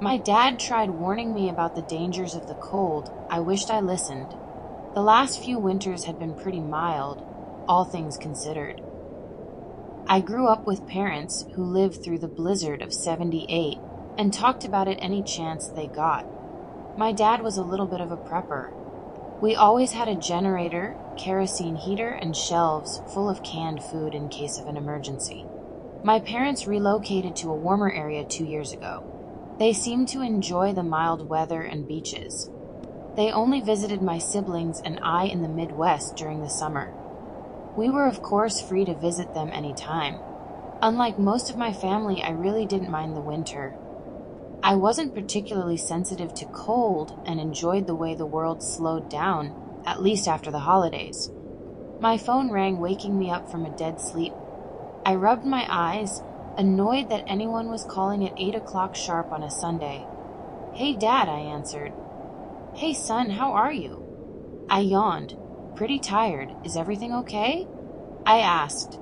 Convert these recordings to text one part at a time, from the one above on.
My dad tried warning me about the dangers of the cold. I wished I listened. The last few winters had been pretty mild, all things considered. I grew up with parents who lived through the blizzard of '78 and talked about it any chance they got. My dad was a little bit of a prepper. We always had a generator, kerosene heater, and shelves full of canned food in case of an emergency. My parents relocated to a warmer area 2 years ago. They seemed to enjoy the mild weather and beaches. They only visited my siblings and I in the Midwest during the summer. We were, of course, free to visit them anytime. Unlike most of my family, I really didn't mind the winter. I wasn't particularly sensitive to cold and enjoyed the way the world slowed down, at least after the holidays. My phone rang, waking me up from a dead sleep. I rubbed my eyes, annoyed that anyone was calling at 8 o'clock sharp on a Sunday. "Hey, Dad," I answered. "Hey, son, how are you?" I yawned. "Pretty tired. Is everything okay?" I asked.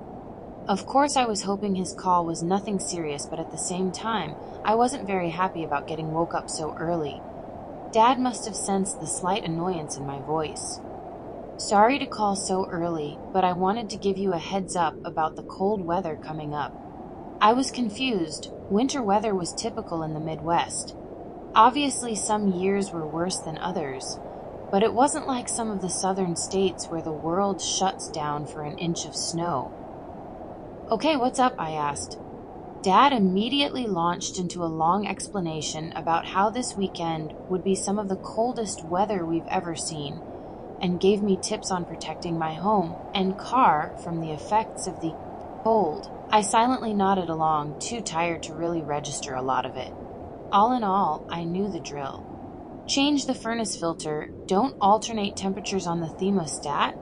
Of course, I was hoping his call was nothing serious, but at the same time, I wasn't very happy about getting woke up so early. Dad must have sensed the slight annoyance in my voice. "Sorry to call so early, but I wanted to give you a heads up about the cold weather coming up." I was confused. Winter weather was typical in the Midwest. Obviously, some years were worse than others, but it wasn't like some of the southern states where the world shuts down for an inch of snow. "Okay, what's up?" I asked. Dad immediately launched into a long explanation about how this weekend would be some of the coldest weather we've ever seen, and gave me tips on protecting my home and car from the effects of the cold. I silently nodded along, too tired to really register a lot of it. All in all, I knew the drill. Change the furnace filter, don't alternate temperatures on the thermostat,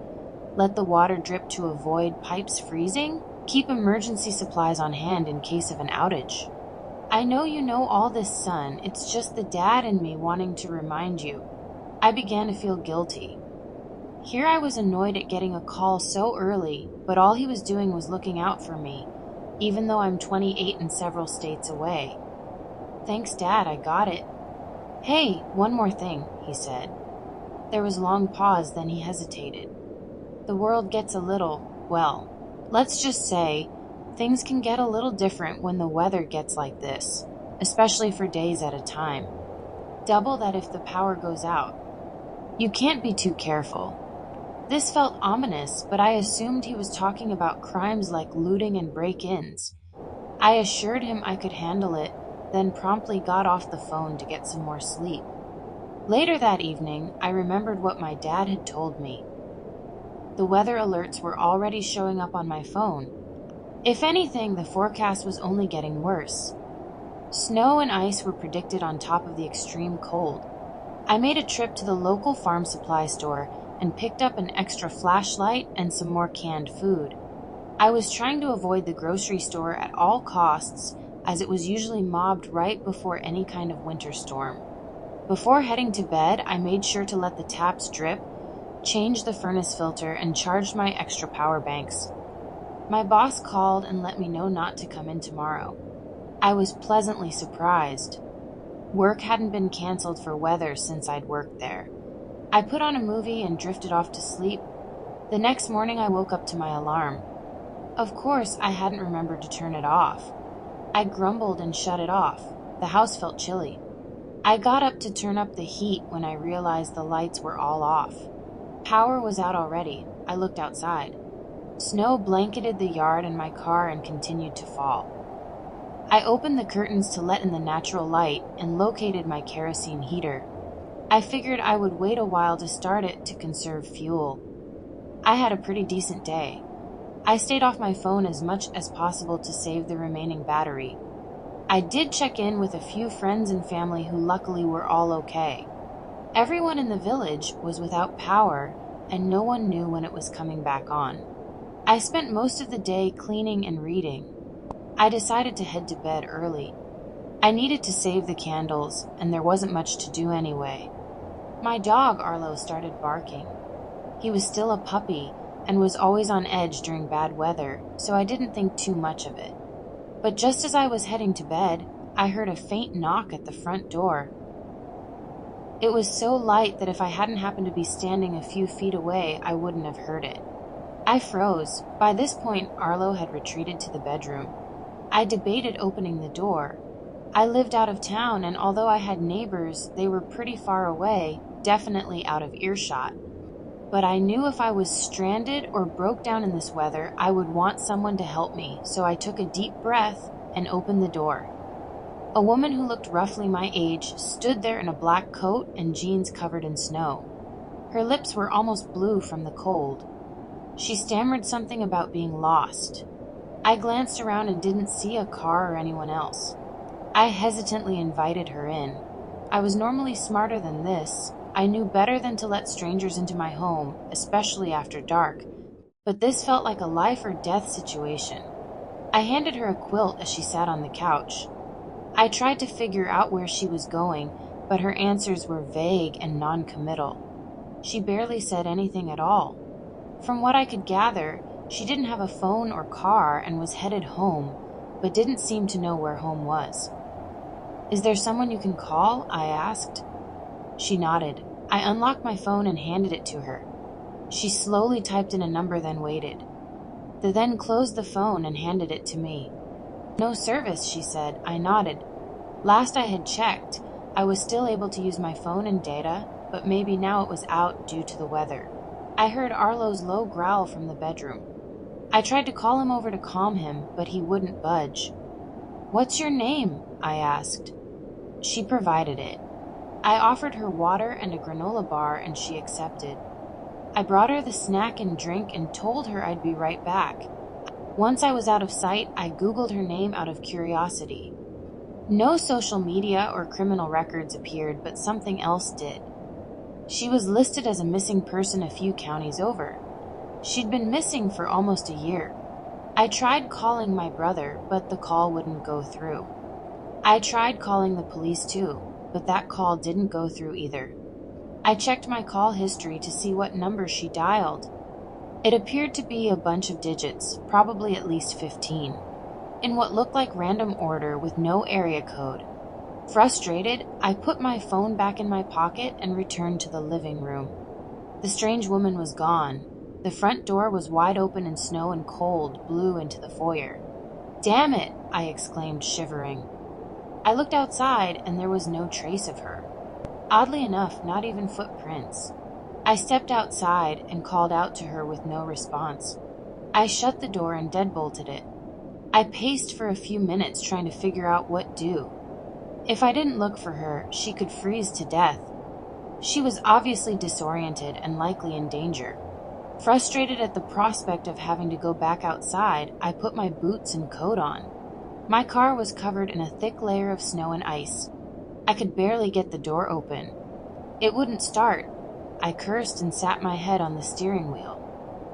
let the water drip to avoid pipes freezing, keep emergency supplies on hand in case of an outage. I know you know all this, son. It's just the dad in me wanting to remind you. I began to feel guilty. Here I was annoyed at getting a call so early, but all he was doing was looking out for me, even though I'm 28 and several states away. "Thanks, Dad, I got it." "Hey, one more thing," he said. There was a long pause, then he hesitated. "The world gets a little, well, let's just say, things can get a little different when the weather gets like this, especially for days at a time. Double that if the power goes out. You can't be too careful." This felt ominous, but I assumed he was talking about crimes like looting and break-ins. I assured him I could handle it, then promptly got off the phone to get some more sleep. Later that evening, I remembered what my dad had told me. The weather alerts were already showing up on my phone. If anything, the forecast was only getting worse. Snow and ice were predicted on top of the extreme cold. I made a trip to the local farm supply store and picked up an extra flashlight and some more canned food. I was trying to avoid the grocery store at all costs, as it was usually mobbed right before any kind of winter storm. Before heading to bed, I made sure to let the taps drip, changed the furnace filter, and charged my extra power banks. My boss called and let me know not to come in tomorrow. I was pleasantly surprised. Work hadn't been canceled for weather since I'd worked there. I put on a movie and drifted off to sleep. The next morning I woke up to my alarm. Of course, I hadn't remembered to turn it off. I grumbled and shut it off. The house felt chilly. I got up to turn up the heat when I realized the lights were all off. Power was out already. I looked outside. Snow blanketed the yard and my car and continued to fall. I opened the curtains to let in the natural light and located my kerosene heater. I figured I would wait a while to start it to conserve fuel. I had a pretty decent day. I stayed off my phone as much as possible to save the remaining battery. I did check in with a few friends and family who luckily were all okay. Everyone in the village was without power, and no one knew when it was coming back on. I spent most of the day cleaning and reading. I decided to head to bed early. I needed to save the candles, and there wasn't much to do anyway. My dog, Arlo, started barking. He was still a puppy and was always on edge during bad weather, so I didn't think too much of it. But just as I was heading to bed, I heard a faint knock at the front door. It was so light that if I hadn't happened to be standing a few feet away, I wouldn't have heard it. I froze. By this point, Arlo had retreated to the bedroom. I debated opening the door. I lived out of town, and although I had neighbors, they were pretty far away, definitely out of earshot. But I knew if I was stranded or broke down in this weather, I would want someone to help me, so I took a deep breath and opened the door. A woman who looked roughly my age stood there in a black coat and jeans covered in snow. Her lips were almost blue from the cold. She stammered something about being lost. I glanced around and didn't see a car or anyone else. I hesitantly invited her in. I was normally smarter than this. I knew better than to let strangers into my home, especially after dark, but this felt like a life or death situation. I handed her a quilt as she sat on the couch. I tried to figure out where she was going, but her answers were vague and non-committal. She barely said anything at all. From what I could gather, she didn't have a phone or car and was headed home, but didn't seem to know where home was. "Is there someone you can call?" I asked. She nodded. I unlocked my phone and handed it to her. She slowly typed in a number, then waited. Then closed the phone and handed it to me. "No service," she said. I nodded. Last I had checked, I was still able to use my phone and data, but maybe now it was out due to the weather. I heard Arlo's low growl from the bedroom. I tried to call him over to calm him, but he wouldn't budge. "What's your name?" I asked. She provided it. I offered her water and a granola bar, and she accepted. I brought her the snack and drink and told her I'd be right back. Once I was out of sight, I Googled her name out of curiosity. No social media or criminal records appeared, but something else did. She was listed as a missing person a few counties over. She'd been missing for almost a year. I tried calling my brother, but the call wouldn't go through. I tried calling the police too, but that call didn't go through either. I checked my call history to see what number she dialed. It appeared to be a bunch of digits, probably at least 15, in what looked like random order with no area code. Frustrated, I put my phone back in my pocket and returned to the living room. The strange woman was gone. The front door was wide open and snow and cold blew into the foyer. "Damn it!" I exclaimed, shivering. I looked outside and there was no trace of her. Oddly enough, not even footprints. I stepped outside and called out to her with no response. I shut the door and deadbolted it. I paced for a few minutes trying to figure out what to do. If I didn't look for her, she could freeze to death. She was obviously disoriented and likely in danger. Frustrated at the prospect of having to go back outside, I put my boots and coat on. My car was covered in a thick layer of snow and ice. I could barely get the door open. It wouldn't start. I cursed and sat my head on the steering wheel.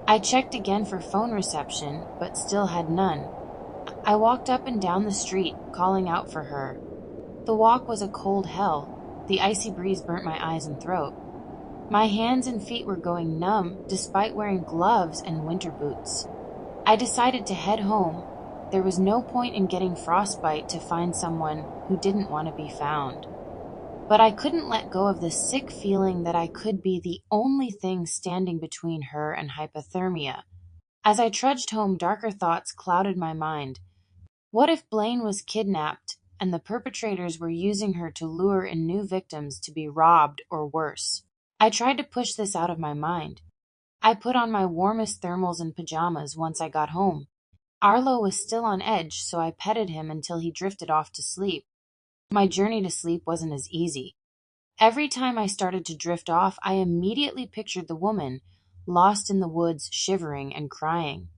I checked again for phone reception, but still had none. I walked up and down the street, calling out for her. The walk was a cold hell. The icy breeze burnt my eyes and throat. My hands and feet were going numb despite wearing gloves and winter boots. I decided to head home. There was no point in getting frostbite to find someone who didn't want to be found. But I couldn't let go of the sick feeling that I could be the only thing standing between her and hypothermia. As I trudged home, darker thoughts clouded my mind. What if Blaine was kidnapped and the perpetrators were using her to lure in new victims to be robbed or worse? I tried to push this out of my mind. I put on my warmest thermals and pajamas once I got home. Arlo was still on edge, so I petted him until he drifted off to sleep. My journey to sleep wasn't as easy. Every time I started to drift off, I immediately pictured the woman, lost in the woods, shivering and crying.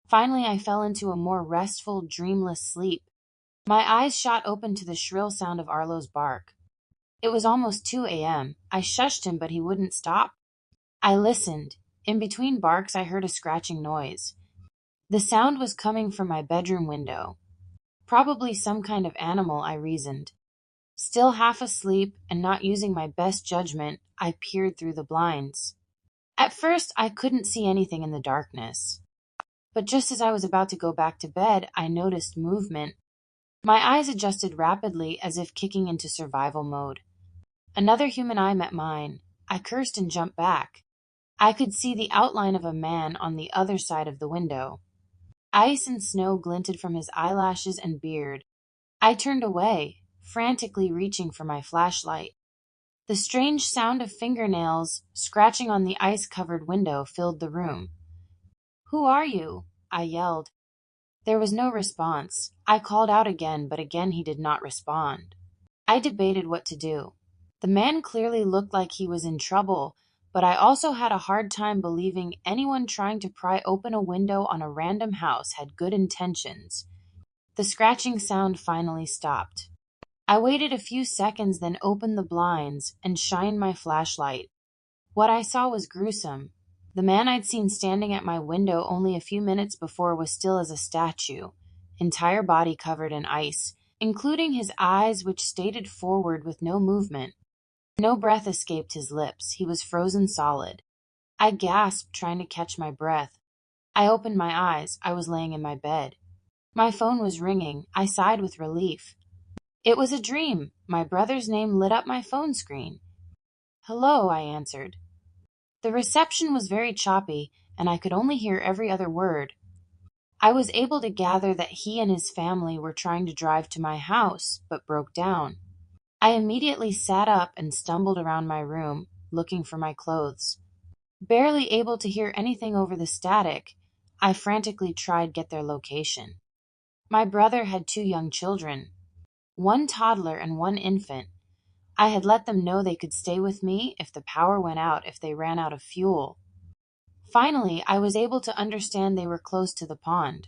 Finally, I fell into a more restful, dreamless sleep. My eyes shot open to the shrill sound of Arlo's bark. It was almost 2 a.m. I shushed him, but he wouldn't stop. I listened. In between barks, I heard a scratching noise. The sound was coming from my bedroom window. Probably some kind of animal, I reasoned. Still half asleep and not using my best judgment, I peered through the blinds. At first, I couldn't see anything in the darkness. But just as I was about to go back to bed, I noticed movement. My eyes adjusted rapidly as if kicking into survival mode. Another human eye met mine. I cursed and jumped back. I could see the outline of a man on the other side of the window. Ice and snow glinted from his eyelashes and beard. I turned away, frantically reaching for my flashlight. The strange sound of fingernails scratching on the ice-covered window filled the room. "Who are you?" I yelled. There was no response. I called out again, but again he did not respond. I debated what to do. The man clearly looked like he was in trouble, but I also had a hard time believing anyone trying to pry open a window on a random house had good intentions. The scratching sound finally stopped. I waited a few seconds, then opened the blinds and shined my flashlight. What I saw was gruesome. The man I'd seen standing at my window only a few minutes before was still as a statue, entire body covered in ice, including his eyes, which stared forward with no movement. No breath escaped his lips. He was frozen solid. I gasped, trying to catch my breath. I opened my eyes. I was laying in my bed. My phone was ringing. I sighed with relief. It was a dream. My brother's name lit up my phone screen. "Hello," I answered. The reception was very choppy, and I could only hear every other word. I was able to gather that he and his family were trying to drive to my house, but broke down. I immediately sat up and stumbled around my room, looking for my clothes. Barely able to hear anything over the static, I frantically tried to get their location. My brother had two young children, one toddler and one infant. I had let them know they could stay with me if the power went out if they ran out of fuel. Finally, I was able to understand they were close to the pond.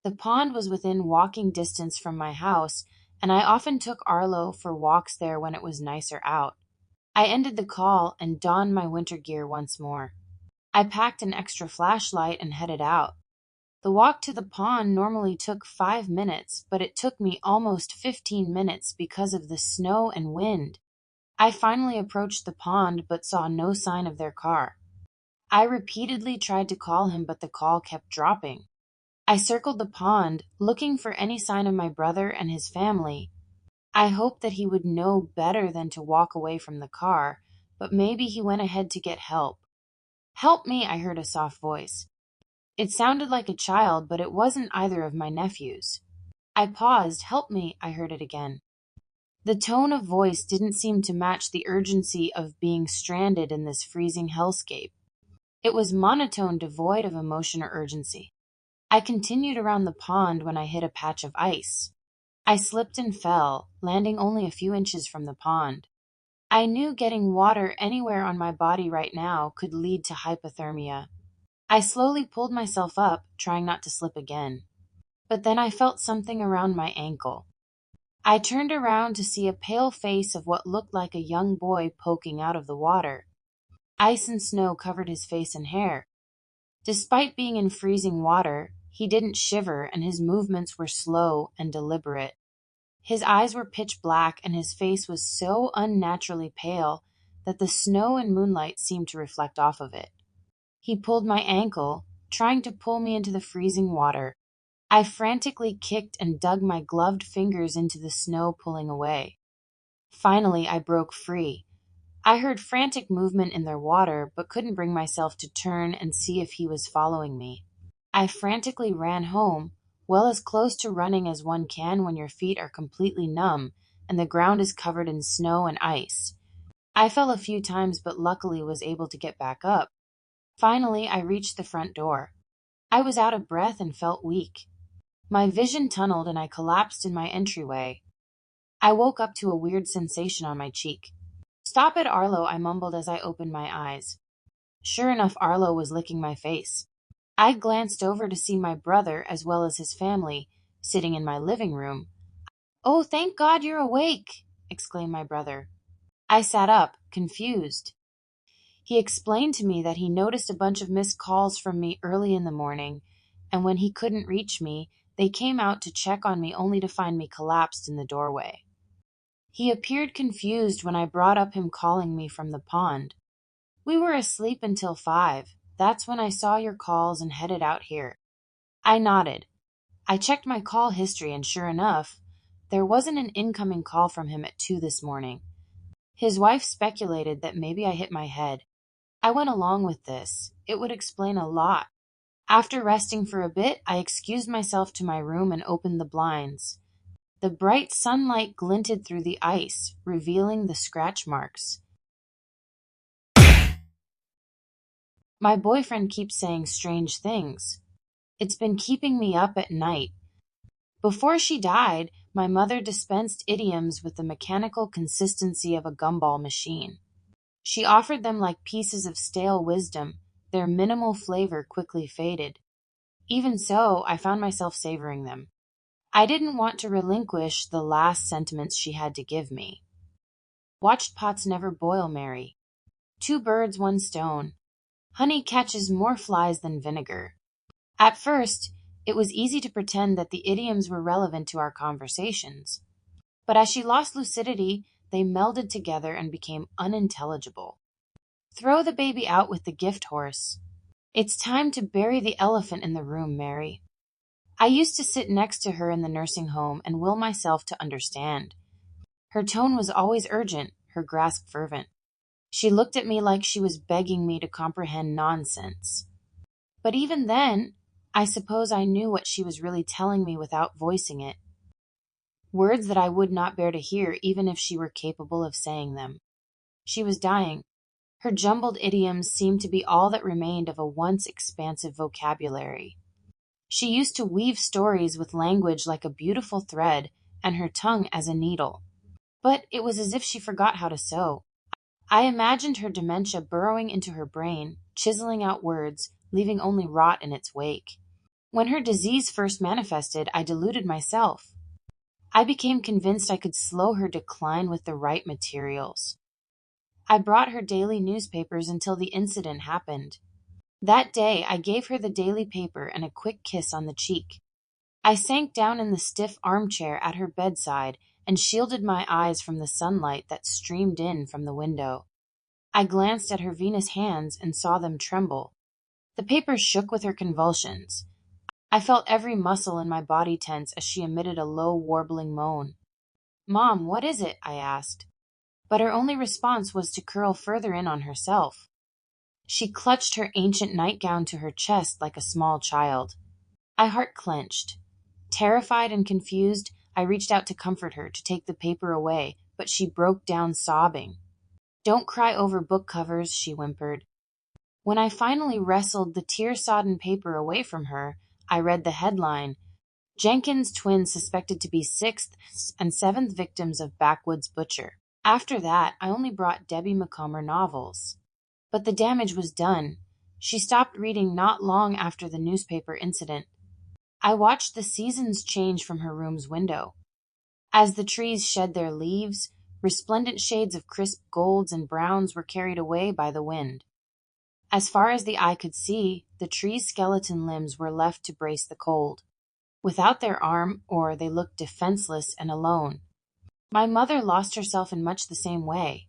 The pond was within walking distance from my house, and I often took Arlo for walks there when it was nicer out. I ended the call and donned my winter gear once more. I packed an extra flashlight and headed out. The walk to the pond normally took 5 minutes, but it took me almost 15 minutes because of the snow and wind. I finally approached the pond but saw no sign of their car. I repeatedly tried to call him, but the call kept dropping. I circled the pond, looking for any sign of my brother and his family. I hoped that he would know better than to walk away from the car, but maybe he went ahead to get help. "Help me," I heard a soft voice. It sounded like a child, but it wasn't either of my nephews. I paused. "Help me," I heard it again. The tone of voice didn't seem to match the urgency of being stranded in this freezing hellscape. It was monotone, devoid of emotion or urgency. I continued around the pond when I hit a patch of ice. I slipped and fell, landing only a few inches from the pond. I knew getting water anywhere on my body right now could lead to hypothermia. I slowly pulled myself up, trying not to slip again. But then I felt something around my ankle. I turned around to see a pale face of what looked like a young boy poking out of the water. Ice and snow covered his face and hair. Despite being in freezing water, he didn't shiver, and his movements were slow and deliberate. His eyes were pitch black, and his face was so unnaturally pale that the snow and moonlight seemed to reflect off of it. He pulled my ankle, trying to pull me into the freezing water. I frantically kicked and dug my gloved fingers into the snow, pulling away. Finally, I broke free. I heard frantic movement in their water, but couldn't bring myself to turn and see if he was following me. I frantically ran home, well, as close to running as one can when your feet are completely numb and the ground is covered in snow and ice. I fell a few times, but luckily was able to get back up. Finally, I reached the front door. I was out of breath and felt weak. My vision tunneled and I collapsed in my entryway. I woke up to a weird sensation on my cheek. "Stop it, Arlo," I mumbled as I opened my eyes. Sure enough, Arlo was licking my face. I glanced over to see my brother, as well as his family, sitting in my living room. "Oh, thank God you're awake!" exclaimed my brother. I sat up, confused. He explained to me that he noticed a bunch of missed calls from me early in the morning, and when he couldn't reach me, they came out to check on me only to find me collapsed in the doorway. He appeared confused when I brought up him calling me from the pond. "We were asleep until 5. That's when I saw your calls and headed out here." I nodded. I checked my call history, and sure enough, There wasn't an incoming call from him at 2 this morning. His wife speculated that maybe I hit my head. I went along with this. It would explain a lot. After resting for a bit, I excused myself to my room and opened the blinds. The bright sunlight glinted through the ice, revealing the scratch marks. My boyfriend keeps saying strange things. It's been keeping me up at night. Before she died, my mother dispensed idioms with the mechanical consistency of a gumball machine. She offered them like pieces of stale wisdom. Their minimal flavor quickly faded. Even so, I found myself savoring them. I didn't want to relinquish the last sentiments she had to give me. Watched pots never boil, Mary. Two birds, one stone. Honey catches more flies than vinegar. At first, it was easy to pretend that the idioms were relevant to our conversations. But as she lost lucidity, they melded together and became unintelligible. Throw the baby out with the gift horse. It's time to bury the elephant in the room, Mary. I used to sit next to her in the nursing home and will myself to understand. Her tone was always urgent, her grasp fervent. She looked at me like she was begging me to comprehend nonsense. But even then, I suppose I knew what she was really telling me without voicing it. Words that I would not bear to hear even if she were capable of saying them. She was dying. Her jumbled idioms seemed to be all that remained of a once expansive vocabulary. She used to weave stories with language like a beautiful thread and her tongue as a needle. But it was as if she forgot how to sew. I imagined her dementia burrowing into her brain, chiseling out words, leaving only rot in its wake. When her disease first manifested, I deluded myself. I became convinced I could slow her decline with the right materials. I brought her daily newspapers until the incident happened. That day, I gave her the daily paper and a quick kiss on the cheek. I sank down in the stiff armchair at her bedside and shielded my eyes from the sunlight that streamed in from the window. I glanced at her venous hands and saw them tremble. The paper shook with her convulsions. I felt every muscle in my body tense as she emitted a low, warbling moan. "Mom, what is it?" I asked. But her only response was to curl further in on herself. She clutched her ancient nightgown to her chest like a small child. My heart clenched. Terrified and confused, I reached out to comfort her, to take the paper away, but she broke down sobbing. "Don't cry over book covers," she whimpered. When I finally wrestled the tear-sodden paper away from her, I read the headline, "Jenkins twins suspected to be sixth and seventh victims of backwoods butcher." After that, I only brought Debbie Macomber novels. But the damage was done. She stopped reading not long after the newspaper incident. I watched the seasons change from her room's window. As the trees shed their leaves, resplendent shades of crisp golds and browns were carried away by the wind. As far as the eye could see, the trees' skeleton limbs were left to brace the cold. Without their arm, or they looked defenseless and alone. My mother lost herself in much the same way.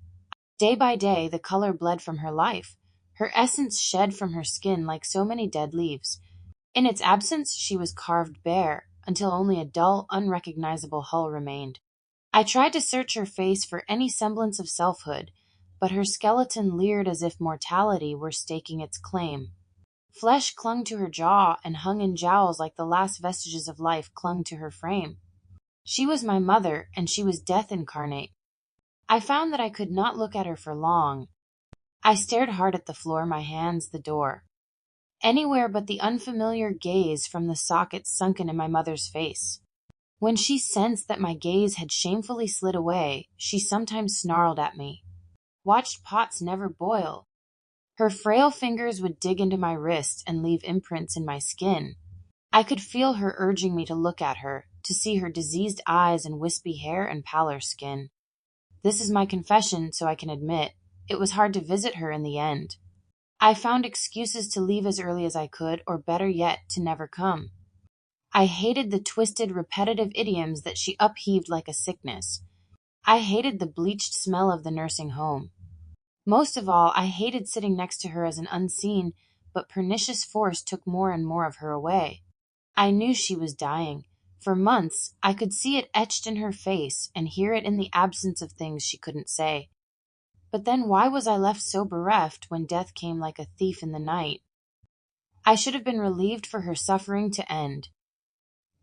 Day by day, the color bled from her life. Her essence shed from her skin like so many dead leaves. In its absence, she was carved bare, until only a dull, unrecognizable hull remained. I tried to search her face for any semblance of selfhood, but her skeleton leered as if mortality were staking its claim. Flesh clung to her jaw and hung in jowls like the last vestiges of life clung to her frame. She was my mother, and she was death incarnate. I found that I could not look at her for long. I stared hard at the floor, my hands the door. Anywhere but the unfamiliar gaze from the sockets sunken in my mother's face. When she sensed that my gaze had shamefully slid away, she sometimes snarled at me. Watched pots never boil. Her frail fingers would dig into my wrist and leave imprints in my skin. I could feel her urging me to look at her, to see her diseased eyes and wispy hair and pallor skin. This is my confession, so I can admit, it was hard to visit her in the end. I found excuses to leave as early as I could, or better yet, to never come. I hated the twisted, repetitive idioms that she upheaved like a sickness. I hated the bleached smell of the nursing home. Most of all, I hated sitting next to her as an unseen but pernicious force took more and more of her away. I knew she was dying. For months, I could see it etched in her face and hear it in the absence of things she couldn't say. But then why was I left so bereft when death came like a thief in the night? I should have been relieved for her suffering to end.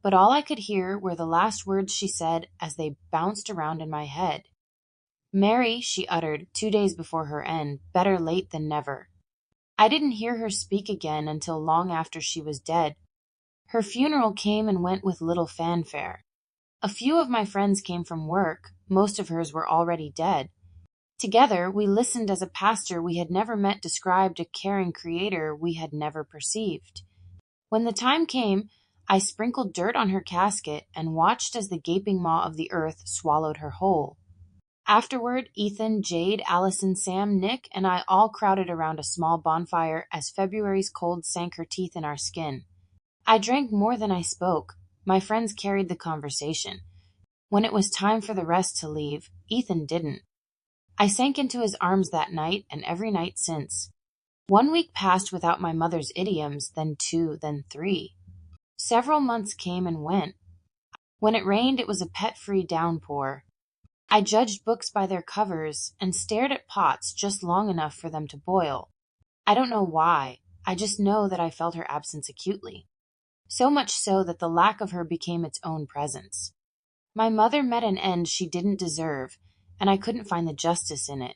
But all I could hear were the last words she said as they bounced around in my head. Mary, she uttered 2 days before her end, better late than never. I didn't hear her speak again until long after she was dead. Her funeral came and went with little fanfare. A few of my friends came from work, most of hers were already dead. Together, we listened as a pastor we had never met described a caring creator we had never perceived. When the time came, I sprinkled dirt on her casket and watched as the gaping maw of the earth swallowed her whole. Afterward, Ethan, Jade, Allison, Sam, Nick, and I all crowded around a small bonfire as February's cold sank her teeth in our skin. I drank more than I spoke. My friends carried the conversation. When it was time for the rest to leave, Ethan didn't. I sank into his arms that night and every night since. 1 week passed without my mother's idioms, then 2, then 3. Several months came and went. When it rained, it was a pet-free downpour. I judged books by their covers and stared at pots just long enough for them to boil. I don't know why. I just know that I felt her absence acutely. So much so that the lack of her became its own presence. My mother met an end she didn't deserve, and I couldn't find the justice in it.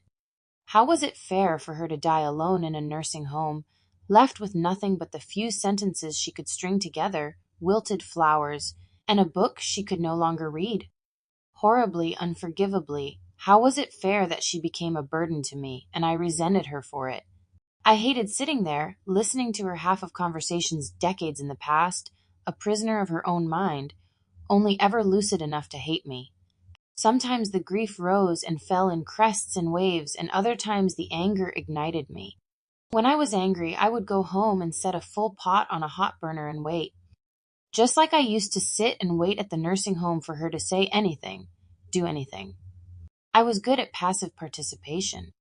How was it fair for her to die alone in a nursing home, left with nothing but the few sentences she could string together, wilted flowers, and a book she could no longer read? Horribly, unforgivably, how was it fair that she became a burden to me, and I resented her for it? I hated sitting there, listening to her half of conversations decades in the past, a prisoner of her own mind, only ever lucid enough to hate me. Sometimes the grief rose and fell in crests and waves, and other times the anger ignited me. When I was angry, I would go home and set a full pot on a hot burner and wait. Just like I used to sit and wait at the nursing home for her to say anything, do anything. I was good at passive participation.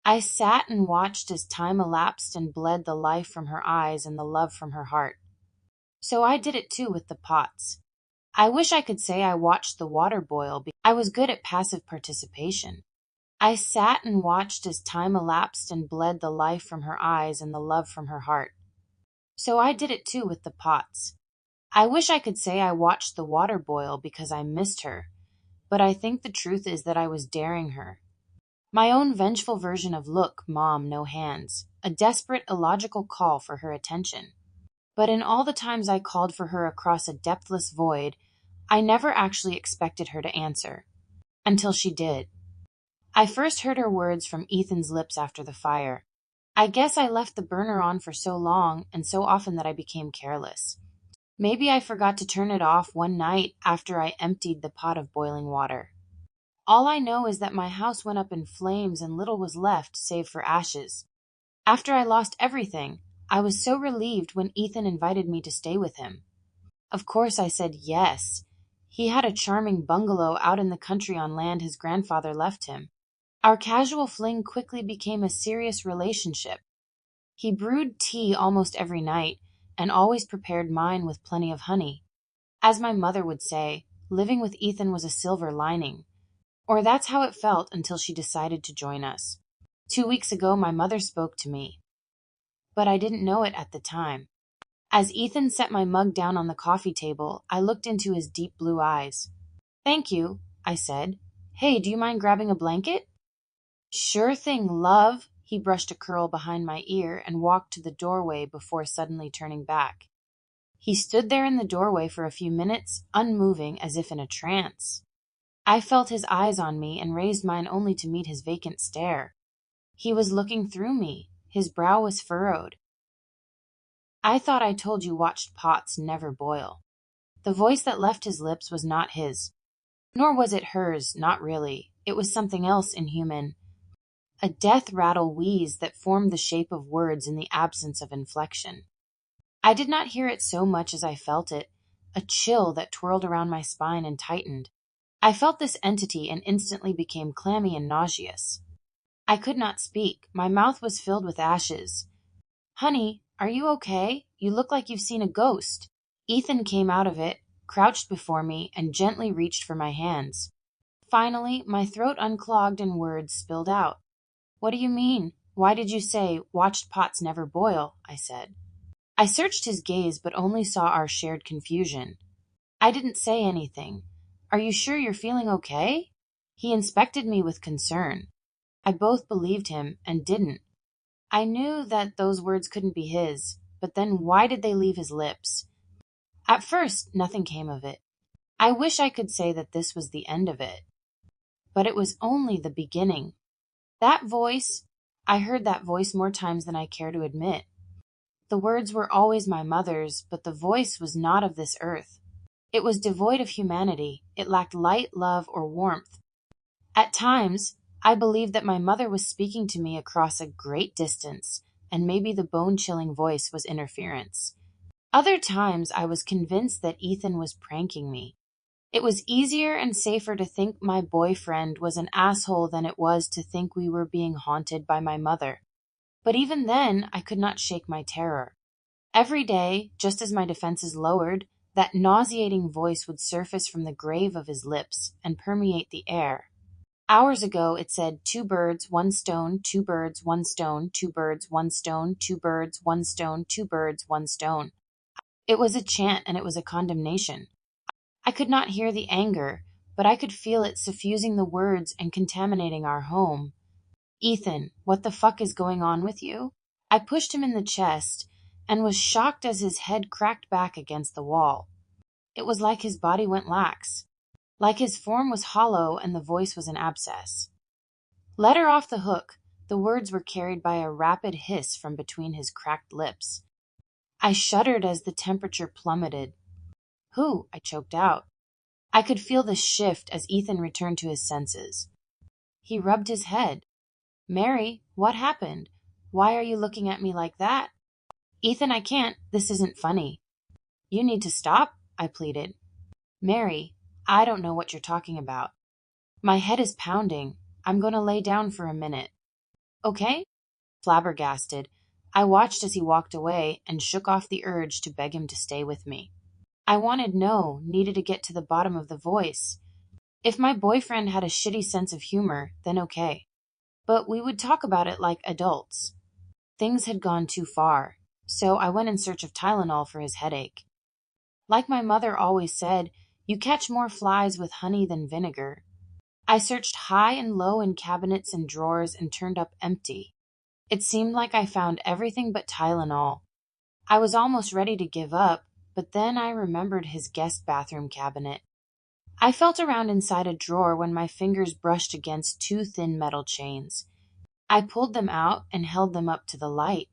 I sat and watched as time elapsed and bled the life from her eyes and the love from her heart. So I did it too with the pots. I wish I could say I watched the water boil, because I was good at passive participation. I sat and watched as time elapsed and bled the life from her eyes and the love from her heart. So I did it too with the pots. I wish I could say I watched the water boil because I missed her, but I think the truth is that I was daring her. My own vengeful version of "Look, Mom, no hands," a desperate, illogical call for her attention. But in all the times I called for her across a depthless void, I never actually expected her to answer. Until she did. I first heard her words from Ethan's lips after the fire. I guess I left the burner on for so long and so often that I became careless. Maybe I forgot to turn it off one night after I emptied the pot of boiling water. All I know is that my house went up in flames and little was left save for ashes. After I lost everything, I was so relieved when Ethan invited me to stay with him. Of course I said yes. He had a charming bungalow out in the country on land his grandfather left him. Our casual fling quickly became a serious relationship. He brewed tea almost every night, and always prepared mine with plenty of honey. As my mother would say, living with Ethan was a silver lining. Or that's how it felt until she decided to join us. 2 weeks ago my mother spoke to me. But I didn't know it at the time. As Ethan set my mug down on the coffee table, I looked into his deep blue eyes. "Thank you," I said. "Hey, do you mind grabbing a blanket?" "Sure thing, love." He brushed a curl behind my ear and walked to the doorway before suddenly turning back. He stood there in the doorway for a few minutes, unmoving as if in a trance. I felt his eyes on me and raised mine only to meet his vacant stare. He was looking through me. His brow was furrowed. "I thought I told you watched pots never boil." The voice that left his lips was not his. Nor was it hers, not really. It was something else inhuman. A death rattle wheeze that formed the shape of words in the absence of inflection. I did not hear it so much as I felt it, a chill that twirled around my spine and tightened. I felt this entity and instantly became clammy and nauseous. I could not speak. My mouth was filled with ashes. "Honey, are you okay? You look like you've seen a ghost." Ethan came out of it, crouched before me, and gently reached for my hands. Finally, my throat unclogged and words spilled out. "What do you mean? Why did you say, 'watched pots never boil'?" I said. I searched his gaze but only saw our shared confusion. I didn't say anything. "Are you sure you're feeling okay?" He inspected me with concern. I both believed him and didn't. I knew that those words couldn't be his, but then why did they leave his lips? At first, nothing came of it. I wish I could say that this was the end of it. But it was only the beginning. That voice, I heard that voice more times than I care to admit. The words were always my mother's, but the voice was not of this earth. It was devoid of humanity. It lacked light, love, or warmth. At times, I believed that my mother was speaking to me across a great distance, and maybe the bone-chilling voice was interference. Other times, I was convinced that Ethan was pranking me. It was easier and safer to think my boyfriend was an asshole than it was to think we were being haunted by my mother. But even then, I could not shake my terror. Every day, just as my defenses lowered, that nauseating voice would surface from the grave of his lips and permeate the air. Hours ago, it said, "Two birds, one stone, two birds, one stone, two birds, one stone, two birds, one stone, two birds, one stone." It was a chant and it was a condemnation. I could not hear the anger, but I could feel it suffusing the words and contaminating our home. "Ethan, what the fuck is going on with you?" I pushed him in the chest and was shocked as his head cracked back against the wall. It was like his body went lax, like his form was hollow and the voice was an abscess. "Let her off the hook." The words were carried by a rapid hiss from between his cracked lips. I shuddered as the temperature plummeted. "Who?" I choked out. I could feel the shift as Ethan returned to his senses. He rubbed his head. "Mary, what happened? Why are you looking at me like that?" "Ethan, I can't. This isn't funny." "You need to stop," I pleaded. "Mary, I don't know what you're talking about. My head is pounding. I'm going to lay down for a minute." "Okay?" Flabbergasted, I watched as he walked away and shook off the urge to beg him to stay with me. I needed to get to the bottom of the voice. If my boyfriend had a shitty sense of humor, then okay. But we would talk about it like adults. Things had gone too far, so I went in search of Tylenol for his headache. Like my mother always said, you catch more flies with honey than vinegar. I searched high and low in cabinets and drawers and turned up empty. It seemed like I found everything but Tylenol. I was almost ready to give up, but then I remembered his guest bathroom cabinet. I felt around inside a drawer when my fingers brushed against two thin metal chains. I pulled them out and held them up to the light.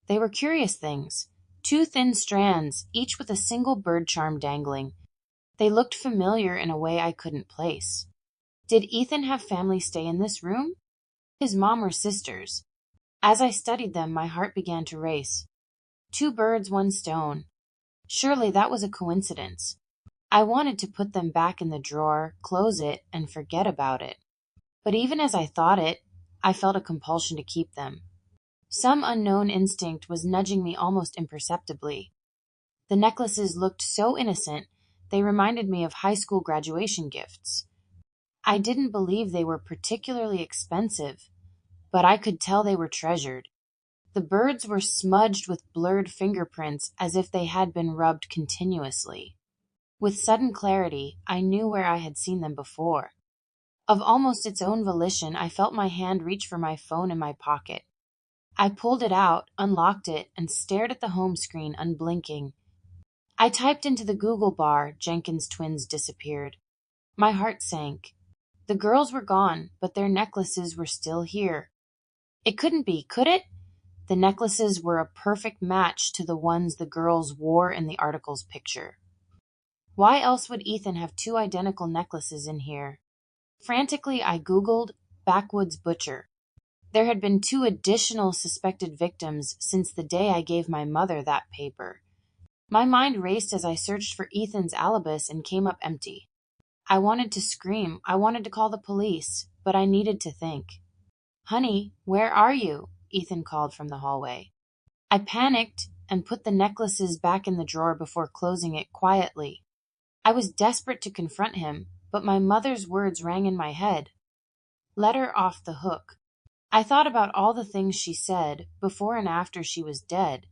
They were curious things. Two thin strands, each with a single bird charm dangling. They looked familiar in a way I couldn't place. Did Ethan have family stay in this room? His mom or sisters? As I studied them, my heart began to race. Two birds, one stone. Surely that was a coincidence. I wanted to put them back in the drawer, close it, and forget about it. But even as I thought it, I felt a compulsion to keep them. Some unknown instinct was nudging me almost imperceptibly. The necklaces looked so innocent, they reminded me of high school graduation gifts. I didn't believe they were particularly expensive, but I could tell they were treasured. The birds were smudged with blurred fingerprints as if they had been rubbed continuously. With sudden clarity, I knew where I had seen them before. Of almost its own volition, I felt my hand reach for my phone in my pocket. I pulled it out, unlocked it, and stared at the home screen, unblinking. I typed into the Google bar, "Jenkins twins disappeared." My heart sank. The girls were gone, but their necklaces were still here. It couldn't be, could it? The necklaces were a perfect match to the ones the girls wore in the article's picture. Why else would Ethan have two identical necklaces in here? Frantically, I Googled "backwoods butcher." There had been two additional suspected victims since the day I gave my mother that paper. My mind raced as I searched for Ethan's alibis and came up empty. I wanted to scream. I wanted to call the police, but I needed to think. "Honey, where are you?" Ethan called from the hallway. I panicked and put the necklaces back in the drawer before closing it quietly. I was desperate to confront him, but my mother's words rang in my head. Let her off the hook. I thought about all the things she said before and after she was dead.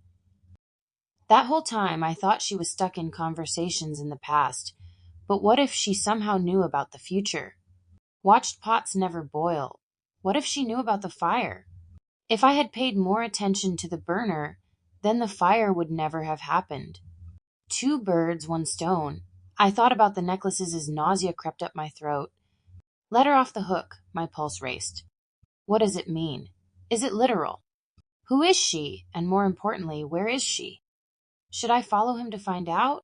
That whole time I thought she was stuck in conversations in the past, but what if she somehow knew about the future? Watched pots never boil. What if she knew about the fire? If I had paid more attention to the burner, then the fire would never have happened. Two birds, one stone. I thought about the necklaces as nausea crept up my throat. Let her off the hook, my pulse raced. What does it mean? Is it literal? Who is she? And more importantly, where is she? Should I follow him to find out?